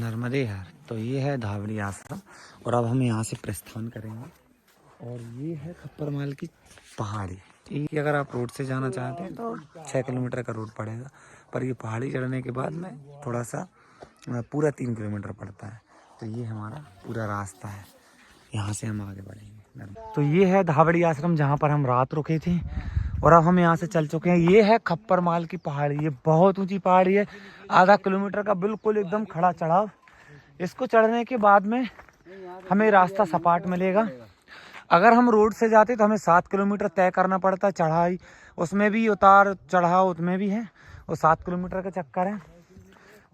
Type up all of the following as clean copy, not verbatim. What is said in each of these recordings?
नर्मदे यार। तो ये है धावड़ी आश्रम और अब हम यहाँ से प्रस्थान करेंगे। और ये है खप्परमाल की पहाड़ी। ये अगर आप रोड से जाना चाहते हैं तो 6 किलोमीटर का रोड पड़ेगा, पर ये पहाड़ी चढ़ने के बाद में थोड़ा सा पूरा 3 किलोमीटर पड़ता है। तो ये हमारा पूरा रास्ता है, यहाँ से हम आगे बढ़ेंगे। तो ये है धावड़ी आश्रम जहाँ पर हम रात रुके थे और अब हम यहाँ से चल चुके हैं। ये है खप्परमाल की पहाड़ी। ये बहुत ऊंची पहाड़ी है, आधा किलोमीटर का बिल्कुल एकदम खड़ा चढ़ाव। इसको चढ़ने के बाद में हमें रास्ता सपाट मिलेगा। अगर हम रोड से जाते तो हमें 7 किलोमीटर तय करना पड़ता चढ़ाई, उसमें भी उतार चढ़ाव उसमें भी है, और 7 किलोमीटर का चक्कर है।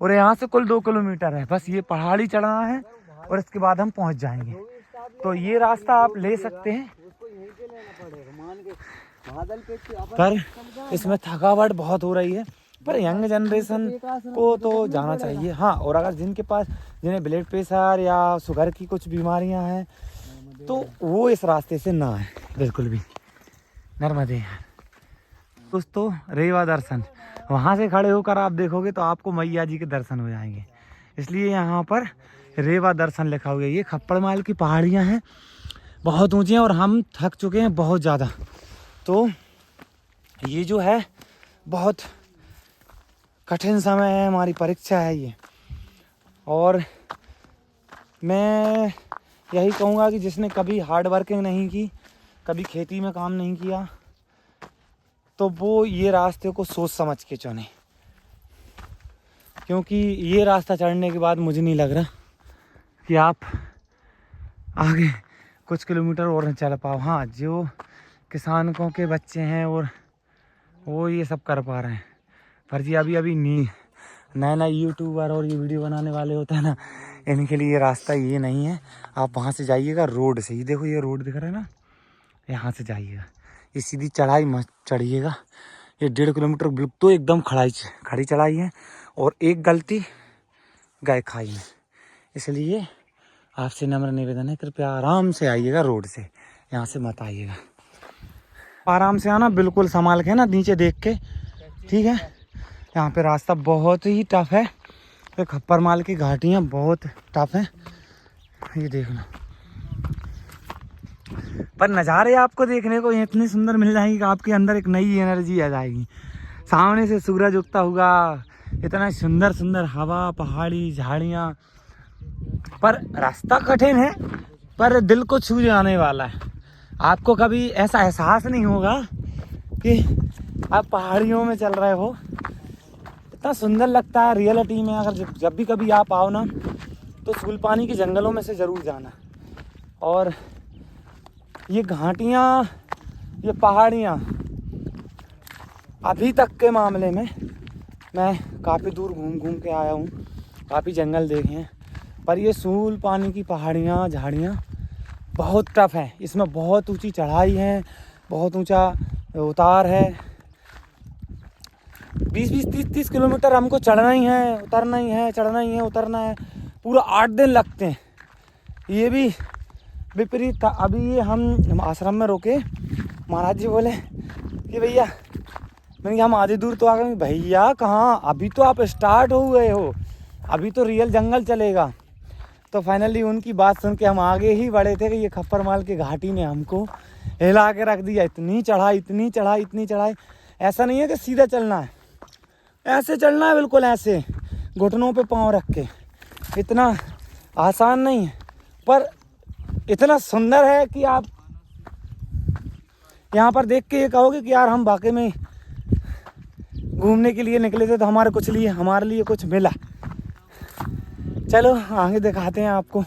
और यहाँ से कुल 2 किलोमीटर है, बस ये पहाड़ी चढ़ना है और इसके बाद हम पहुँच जाएंगे। तो ये रास्ता आप ले सकते हैं, पर इसमें थकावट बहुत हो रही है। पर यंग जनरेशन को तो जाना चाहिए। हाँ, और अगर जिनके पास जिन्हें ब्लड प्रेशर या शुगर की कुछ बीमारियां हैं तो वो इस रास्ते से ना आए बिल्कुल भी। नर्मदे दोस्तों, रेवा दर्शन वहाँ से खड़े होकर आप देखोगे तो आपको मैया जी के दर्शन हो जाएंगे, इसलिए यहाँ पर रेवा दर्शन लिखा हुआ है। ये खप्परमाल की पहाड़ियाँ हैं, बहुत ऊंची हैं और हम थक चुके हैं बहुत ज़्यादा। तो ये जो है बहुत कठिन समय है, हमारी परीक्षा है ये। और मैं यही कहूँगा कि जिसने कभी हार्ड वर्किंग नहीं की, कभी खेती में काम नहीं किया, तो वो ये रास्ते को सोच समझ के चुने, क्योंकि ये रास्ता चढ़ने के बाद मुझे नहीं लग रहा कि आप आगे कुछ किलोमीटर और चल पाओ। हाँ, जो किसानों के बच्चे हैं और वो ये सब कर पा रहे हैं, पर जी अभी नए यूट्यूबर और ये वीडियो बनाने वाले होते हैं ना, इनके लिए ये रास्ता ये नहीं है। आप वहाँ से जाइएगा रोड से, ये देखो ये रोड दिख रहा है ना, यहाँ से जाइएगा, ये सीधी चढ़ाई मत चढ़िएगा। ये 1.5 किलोमीटर बिल्कुल तो एकदम खड़ी चढ़ाई है और एक गलती गए खाई में। इसलिए आपसे नम्र निवेदन है, कृपया आराम से आइएगा रोड से, यहाँ से मत आइएगा। आराम से आना, बिल्कुल संभाल के ना, नीचे देख के, ठीक है। यहाँ पे रास्ता बहुत ही टफ है, तो खप्परमाल की घाटियाँ बहुत टफ है, ये देखना। पर नज़ारे आपको देखने को इतनी सुंदर मिल जाएंगी कि आपके अंदर एक नई एनर्जी आ जाएगी। सामने से सूरज उगता हुआ, इतना सुंदर सुंदर हवा, पहाड़ी, झाड़ियाँ। पर रास्ता कठिन है, पर दिल को छू जाने वाला है। आपको कभी ऐसा एहसास नहीं होगा कि आप पहाड़ियों में चल रहे हो। इतना सुंदर लगता है रियलिटी में। अगर जब भी कभी आप आओ ना, तो सूलपानी के जंगलों में से ज़रूर जाना। और ये घाटियाँ, ये पहाड़ियाँ, अभी तक के मामले में मैं काफ़ी दूर घूम के आया हूँ, काफ़ी जंगल देखे हैं, पर ये सूलपानी की पहाड़ियाँ, झाड़ियाँ बहुत टफ है। इसमें बहुत ऊंची चढ़ाई है, बहुत ऊंचा उतार है। 20-20, 30-30 किलोमीटर हमको चढ़ना ही है, उतरना ही है, चढ़ना ही है, उतरना है। पूरा 8 दिन लगते हैं। ये भी विपरीत था। अभी ये हम आश्रम में रुके, महाराज जी बोले कि भैया, मैंने कहा हम आधी दूर तो आ गए। भैया कहाँ, अभी तो आप स्टार्ट हो गए हो, अभी तो रियल जंगल चलेगा। तो फाइनली उनकी बात सुन के हम आगे ही बढ़े थे कि ये खप्परमाल की घाटी ने हमको हिला के रख दिया। इतनी चढ़ाई, इतनी चढ़ाई, इतनी चढ़ाई। ऐसा नहीं है कि सीधा चलना है, ऐसे चलना है, बिल्कुल ऐसे घुटनों पे पाँव रख के। इतना आसान नहीं है, पर इतना सुंदर है कि आप यहाँ पर देख के ये कहोगे कि यार हम वाकई में घूमने के लिए निकले थे, तो हमारे लिए कुछ मिला। चलो आगे दिखाते हैं आपको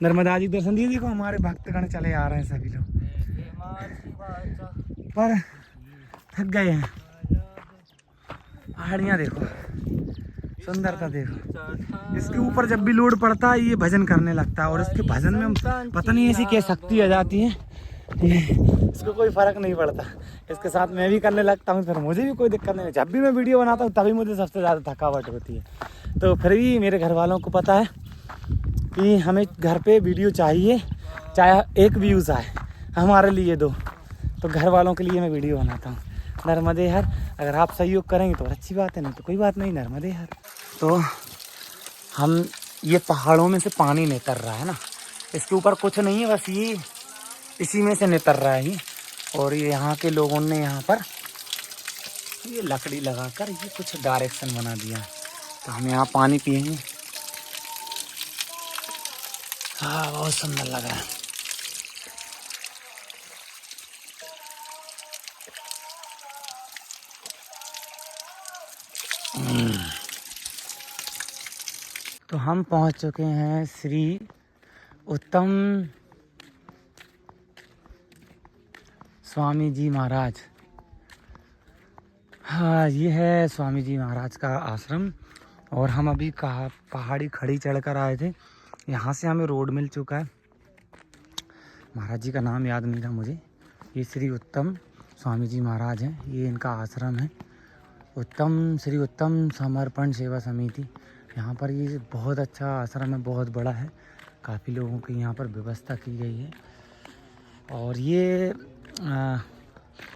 नर्मदा जी दर्शन। दीदी को हमारे भक्तगण चले आ रहे हैं सभी लोग, पर थक गए हैं। पहाड़ियाँ देखो, सुंदरता देखो। इसके ऊपर जब भी लोड पड़ता है ये भजन करने लगता है, और इसके भजन में पता नहीं ऐसी क्या शक्ति आ जाती है, इसको कोई फर्क नहीं पड़ता। इसके साथ मैं भी करने लगता हूँ, फिर मुझे भी कोई दिक्कत नहीं। जब भी मैं वीडियो बनाता हूँ तभी मुझे सबसे ज़्यादा थकावट होती है। तो फिर भी मेरे घर वालों को पता है कि हमें घर पे वीडियो चाहिए, चाहे 1 व्यूज़ आए, हमारे लिए 2। तो घर वालों के लिए मैं वीडियो बनाता हूँ। नर्मदे हर, अगर आप सहयोग करेंगे तो अच्छी बात है, नहीं तो कोई बात नहीं। नर्मदे हर। तो हम ये पहाड़ों में से पानी नितर रहा है ना, इसके ऊपर कुछ नहीं है, बस ये इसी में से नितर रहा है ये। और ये यहाँ के लोगों ने यहाँ पर ये लकड़ी लगाकर ये कुछ डायरेक्शन बना दिया है, तो हम यहाँ पानी पिएंगे। हाँ, बहुत सुंदर लग रहा है। तो हम पहुँच चुके हैं श्री उत्तम स्वामी जी महाराज। हाँ, ये है स्वामी जी महाराज का आश्रम। और हम अभी कहा पहाड़ी खड़ी चढ़कर आए थे, यहाँ से हमें रोड मिल चुका है। महाराज जी का नाम याद नहीं था मुझे। ये श्री उत्तम स्वामी जी महाराज हैं, ये इनका आश्रम है, उत्तम श्री उत्तम समर्पण सेवा समिति। यहाँ पर ये बहुत अच्छा आश्रम है, बहुत बड़ा है, काफ़ी लोगों की यहाँ पर व्यवस्था की गई है। और ये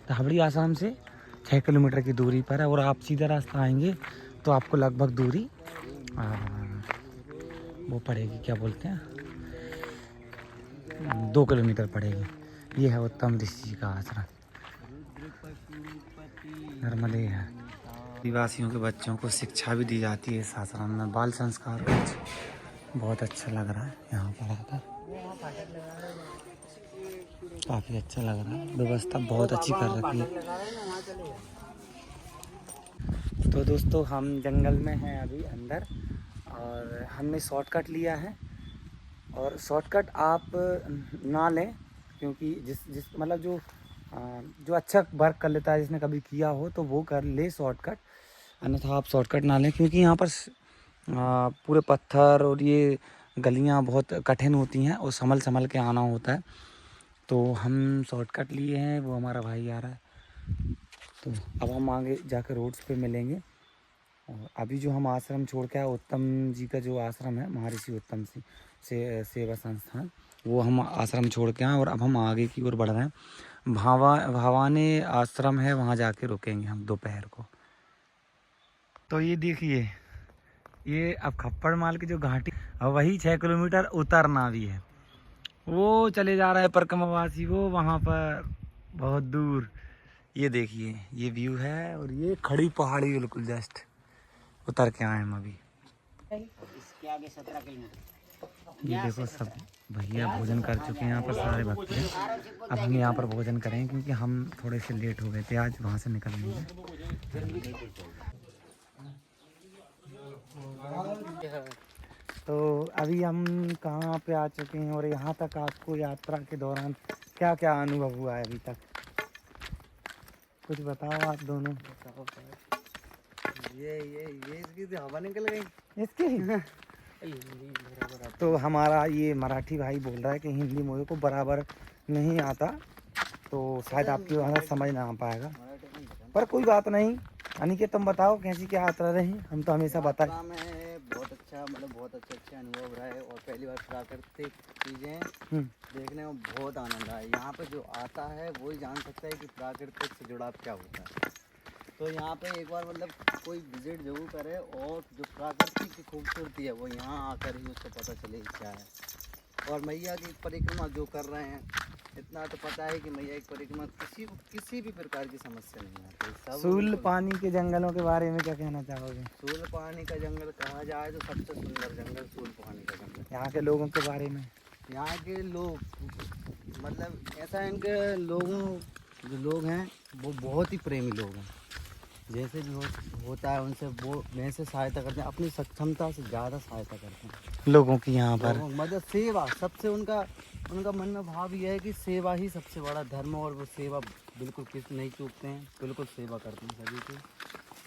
धाबड़ी आश्रम से 6 किलोमीटर की दूरी पर है। और आप सीधा रास्ता आएंगे तो आपको लगभग दूरी वो पड़ेगी, क्या बोलते हैं, 2 किलोमीटर पड़ेगी। ये है उत्तम ऋषि जी का आश्रम, नर्मदे है। आदिवासियों के बच्चों को शिक्षा भी दी जाती है इस आश्रम में, बाल संस्कार कुछ बहुत अच्छा लग रहा है यहाँ पर आकर, काफ़ी अच्छा लग रहा है, व्यवस्था बहुत अच्छी कर रखी है। तो दोस्तों, हम जंगल में हैं अभी अंदर, और हमने शॉर्टकट लिया है। और शॉर्टकट आप ना लें, क्योंकि जिस मतलब जो अच्छा वर्क कर लेता है, जिसने कभी किया हो तो वो कर ले शॉर्टकट, अन्यथा आप शॉर्टकट ना लें, क्योंकि यहाँ पर पूरे पत्थर और ये गलियाँ बहुत कठिन होती हैं और संभल संभल के आना होता है। तो हम शॉर्टकट लिए हैं, वो हमारा भाई आ रहा है। तो अब हम आगे जाकर रोड्स पे मिलेंगे। और अभी जो हम आश्रम छोड़ के आए, उत्तम जी का जो आश्रम है, महर्षि उत्तम से सेवा संस्थान, वो हम आश्रम छोड़ के आए और अब हम आगे की ओर बढ़ रहे हैं। भावाने आश्रम है, वहाँ जाके रुकेंगे हम दोपहर को। तो ये देखिए, ये अब खप्पड़ माल की जो घाटी, अब वही 6 किलोमीटर उतरना भी है। वो चले जा रहा है परिक्रमावासी, वो वहाँ पर बहुत दूर। ये देखिए, ये व्यू है, और ये खड़ी पहाड़ी बिल्कुल जस्ट उतर के आए हम अभी। इसके आगे 17 किलोमीटर। ये देखो, सब भैया भोजन कर चुके हैं यहाँ पर, सारे भक्त हैं। अब हम यहाँ पर भोजन करेंगे, क्योंकि हम थोड़े से लेट हो गए थे आज वहाँ से निकलने में। तो अभी हम कहाँ पे आ चुके हैं, और यहाँ तक आपको यात्रा के दौरान क्या क्या अनुभव हुआ है अभी तक, कुछ बताओ आप दोनों। ये इसकी हवा निकल गई इसकी। तो हमारा ये मराठी भाई बोल रहा है कि हिंदी मुझे को बराबर नहीं आता, तो शायद आपकी भाषा समझ ना आ पाएगा, पर कोई बात नहीं। अनिकेत, तुम बताओ कैसी क्या यात्रा रही। हम तो हमेशा बताए बहुत अच्छा, मतलब बहुत अच्छे अनुभव रहा है, और पहली बार प्राकृतिक चीज़ें देखने में बहुत आनंद आया। यहाँ पे जो आता है वही जान सकता है कि प्राकृतिक से जुड़ाव क्या होता है। तो यहाँ पे एक बार मतलब कोई विजिट जरूर करे, और जो प्राकृतिक की खूबसूरती है वो यहाँ आकर ही उसको पता चले क्या है। और मैया की परिक्रमा जो कर रहे हैं, इतना तो पता है कि मैया की परिक्रमा किसी भी प्रकार की समस्या नहीं आती। सूल पानी के जंगलों के बारे में क्या कहना चाहोगे। सूल पानी का जंगल कहा जाए तो सबसे सुंदर जंगल सूल पानी का जंगल। यहाँ के लोगों के बारे में, यहाँ के लोग, मतलब ऐसा है, इनके लोगों जो लोग हैं वो बहुत ही प्रेमी लोग हैं। जैसे भी होता है उनसे वो वैसे सहायता करते हैं, अपनी सक्षमता से ज़्यादा सहायता करते हैं लोगों की यहाँ पर। मदद, सेवा सबसे उनका मन में भाव यह है कि सेवा ही सबसे बड़ा धर्म है, और वो सेवा बिल्कुल किस नहीं चूकते हैं, बिल्कुल सेवा करते हैं सभी की,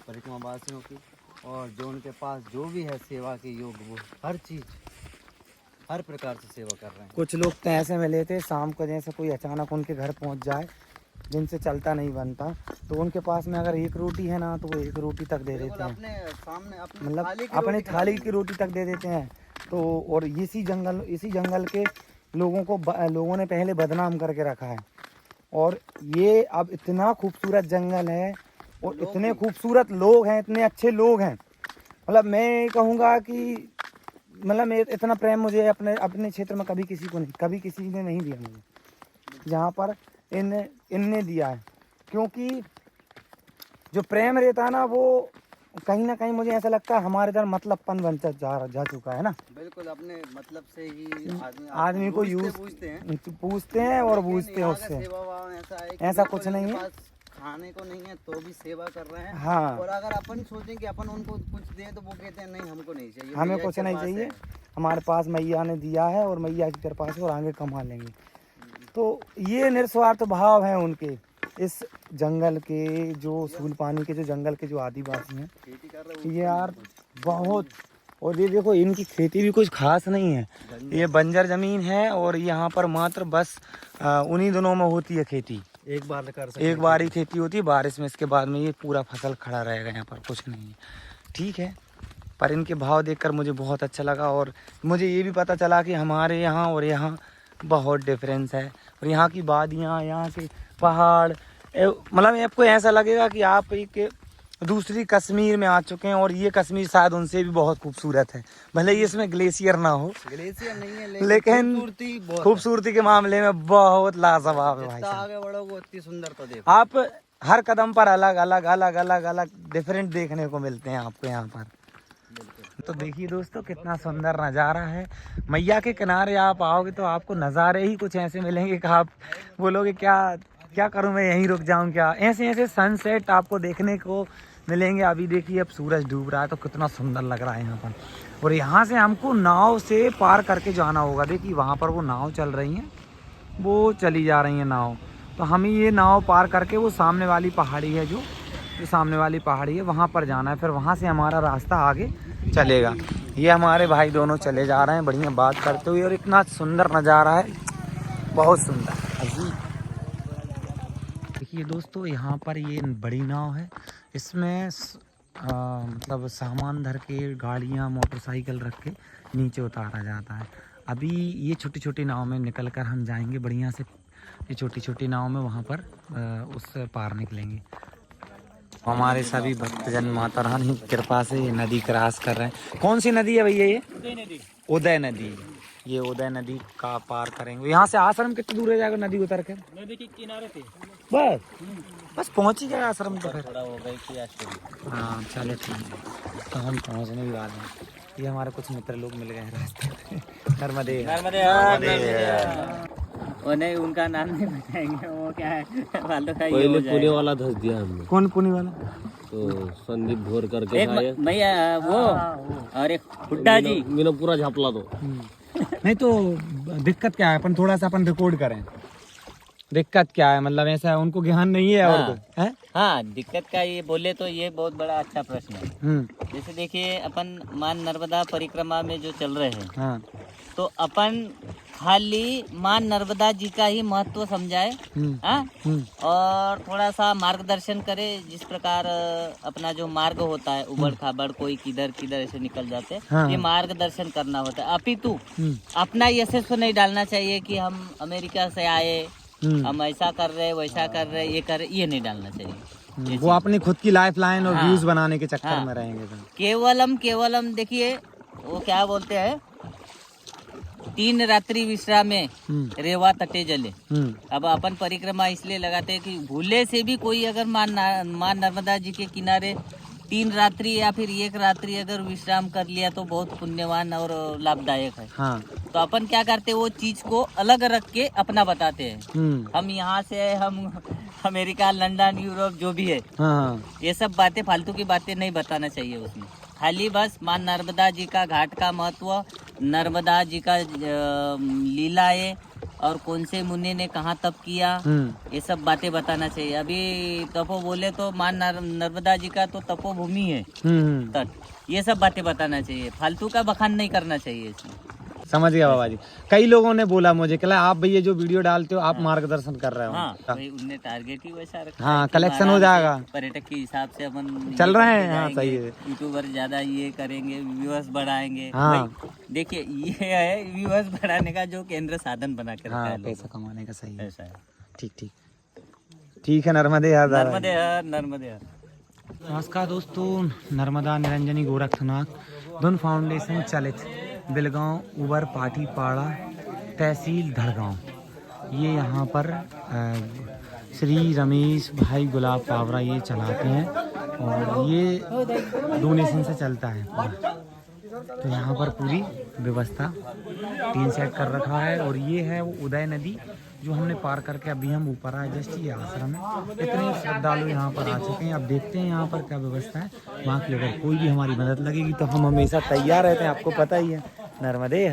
परिक्रमावासियों की। और जो उनके पास जो भी है सेवा के योग, वो हर चीज़ हर प्रकार से सेवा कर रहे हैं। कुछ लोग तो ऐसे मिले थे शाम को, जैसे कोई अचानक उनके घर पहुंच जाए, जिनसे चलता नहीं बनता, तो उनके पास में अगर एक रोटी है ना, तो वो एक रोटी तक दे देते हैं, अपने सामने मतलब अपने थाली की रोटी तक दे देते हैं। तो और इसी जंगल के लोगों ने पहले बदनाम करके रखा है। और ये अब इतना खूबसूरत जंगल है, और इतने खूबसूरत लोग हैं, इतने अच्छे लोग हैं, मतलब मैं कहूँगा कि मतलब इतना प्रेम मुझे अपने अपने क्षेत्र में कभी किसी को नहीं, कभी किसी ने नहीं दिया मुझे, जहाँ पर इनने दिया है। क्योंकि जो प्रेम रहता है ना, वो कहीं ना कहीं मुझे ऐसा लगता है हमारे इधर मतलबपन बन जा चुका है ना। बिल्कुल, अपने मतलब से ही आदमी को पूछते हैं और बूझते हैं उससे। सेवा भाव ऐसा है ऐसा कुछ नहीं है, खाने को नहीं है तो भी सेवा कर रहे हैं। हाँ। और अगर अपन सोचें कि अपन उनको कुछ दें तो वो कहते हैं नहीं हमको नहीं चाहिए, हमें कुछ नहीं चाहिए, हमारे पास मैया ने दिया है और मैया की कृपा से और आगे कमा लेंगे। तो ये निस्वार्थ भाव है उनके, इस जंगल के जो सूल पानी के जो जंगल के जो आदिवासी हैं, खेती कर रहे हैं ये यार बहुत। और ये देखो इनकी खेती भी कुछ खास नहीं है, ये बंजर जमीन है और यहाँ पर मात्र बस उन्हीं दिनों में होती है खेती। एक बार कर सकते, एक बार ही खेती होती है बारिश में, इसके बाद में ये पूरा फसल खड़ा रहेगा, यहाँ पर कुछ नहीं है। ठीक है, पर इनके भाव देखकर मुझे बहुत अच्छा लगा और मुझे ये भी पता चला कि हमारे यहाँ और यहाँ बहुत डिफरेंस है। और यहाँ की वादियाँ, यहाँ के पहाड़, मतलब आपको ऐसा लगेगा कि आप एक दूसरी कश्मीर में आ चुके हैं। और ये कश्मीर शायद उनसे भी बहुत खूबसूरत है, भले ही इसमें ग्लेशियर ना हो, ग्लेशियर नहीं है लेकिन खूबसूरती के मामले में बहुत लाजवाब है भाई साहब। आगे बढ़ोगे उतनी सुंदर तो देखो आप हर कदम पर अलग अलग अलग अलग अलग डिफरेंट देखने को मिलते हैं आपको यहाँ पर। तो देखिए दोस्तों कितना सुंदर नज़ारा है। मैया के किनारे आप आओगे तो आपको नज़ारे ही कुछ ऐसे मिलेंगे कि आप बोलोगे क्या क्या करूं मैं, यहीं रुक जाऊं क्या। ऐसे ऐसे सनसेट आपको देखने को मिलेंगे। अभी देखिए अब सूरज डूब रहा है तो कितना सुंदर लग रहा है यहाँ पर। और यहाँ से हमको नाव से पार करके जाना होगा। देखिए वहाँ पर वो नाव चल रही हैं, वो चली जा रही है नाव, तो हमें ये नाव पार करके वो सामने वाली पहाड़ी है, जो सामने वाली पहाड़ी है वहाँ पर जाना है। फिर वहाँ से हमारा रास्ता आगे चलेगा। ये हमारे भाई दोनों चले जा रहे हैं बढ़िया बात करते हुए, और इतना सुंदर नज़ारा है, बहुत सुंदर। देखिए दोस्तों यहाँ पर ये बड़ी नाव है, इसमें मतलब सामान धर के गाड़ियाँ मोटरसाइकिल रख के नीचे उतारा जाता है। अभी ये छोटी छोटी नाव में निकल कर हम जाएंगे बढ़िया से, ये छोटी छोटी नाव में वहाँ पर उस पार निकलेंगे। हमारे सभी भक्तजन माता रानी की कृपा से ये नदी क्रॉस कर रहे हैं। कौन सी नदी है भैया ये? उदय नदी। ये उदय नदी का पार करेंगे। यहाँ से आश्रम कितनी दूर है जाएगा नदी उतर कर? नदी के किनारे पे बस पहुँच ही गए आश्रम तो फिर। थोड़ा हो गई कि हाँ चलो ठीक है, तो हम पहुँचने भी वाले हैं। ये हमारे कुछ मित्र लोग मिल गए हैं रास्ते में। नर्मदे वो नहीं, उनका नाम नहीं बताएंगे, वो क्या है पहले पुणे वाला धस दिया हमने। कौन पुणे वाला? तो संदीप भोर करके मैं वो और एक हुड्डा जी मैंने पूरा झापला तो। नहीं तो दिक्कत क्या है, अपन थोड़ा सा अपन रिकॉर्ड करें। दिक्कत क्या है, मतलब ऐसा उनको ज्ञान नहीं है और को है? हाँ, दिक्कत का ये बोले तो ये बहुत बड़ा अच्छा प्रश्न है। जैसे देखिए अपन मां नर्मदा परिक्रमा में जो चल रहे हैं, हाँ। तो अपन खाली मां नर्मदा जी का ही महत्व समझाए, हाँ? और थोड़ा सा मार्गदर्शन करे, जिस प्रकार अपना जो मार्ग होता है उबड़ खाबड़, कोई किधर किधर ऐसे निकल जाते हैं, हाँ। ये मार्गदर्शन करना होता है। अपितु अपना यशस्व नहीं डालना चाहिए कि हम अमेरिका से आए, हम ऐसा कर रहे वैसा कर रहे ये कर रहे, ये नहीं डालना चाहिए। वो अपनी खुद की लाइफ लाइन और हाँ। व्यूज बनाने के चक्कर हाँ। में रहेंगे तो। केवलम देखिए वो क्या बोलते हैं, 3 रात्रि विश्राम में रेवा तटे जले। अब अपन परिक्रमा इसलिए लगाते हैं कि भूले से भी कोई अगर मां नर्मदा जी के किनारे 3 रात्रि या फिर 1 रात्रि अगर विश्राम कर लिया तो बहुत पुण्यवान और लाभदायक है। हाँ। तो अपन क्या करते हैं, वो चीज को अलग रख के अपना बताते हैं। हम यहाँ से, हम अमेरिका, लंदन, यूरोप जो भी है, हाँ। ये सब बातें फालतू की बातें नहीं बताना चाहिए उसमें। खाली बस मां नर्मदा जी का घाट का महत्व, नर्मदा जी का लीलाएं और कौन से मुनि ने कहाँ तप किया, ये सब बातें बताना चाहिए। अभी तपो बोले तो मां नर्मदा जी का तो तपोभूमि है तट, ये सब बातें बताना चाहिए, फालतू का बखान नहीं करना चाहिए इसमें। समझ गया बाबा जी। कई लोगों ने बोला मुझे कि आप भैया जो वीडियो डालते हो आप मार्गदर्शन कर रहे हो। हाँ, भाई उनने टारगेट ही वैसा रखा हाँ, है कि कलेक्शन हो जाएगा, पर्यटक के हिसाब से अपन चल रहे हैं। हाँ सही है, यूट्यूबर ज्यादा ये करेंगे, व्यूअर्स बढ़ाएंगे। हाँ। देखिए ये है व्यूअर्स बढ़ाने का जो केंद्र साधन बना के रखा है, पैसा कमाने का। सही है, ऐसा है। ठीक ठीक है। नर्मदे हर। नर्मदे हर। नमस्कार दोस्तों, नर्मदा निरंजनी गोरखनाथ धुन फाउंडेशन चलित बिलगांव उबर पाटी पाड़ा तहसील धड़गांव। ये यहाँ पर श्री रमेश भाई गुलाब पावरा ये चलाते हैं और ये डोनेशन से चलता है पूरा। तो यहाँ पर पूरी व्यवस्था टीन सेट कर रखा है और ये है वो उदय नदी जो हमने पार करके अभी हम ऊपर आए। जस्ट ये आश्रम है। इतने श्रद्धालु यहाँ पर आ चुके हैं। अब देखते हैं यहाँ पर क्या व्यवस्था है। वहाँ की अगर कोई भी हमारी मदद लगेगी तो हम हमेशा तैयार रहते हैं, आपको पता ही है। नर्मदे।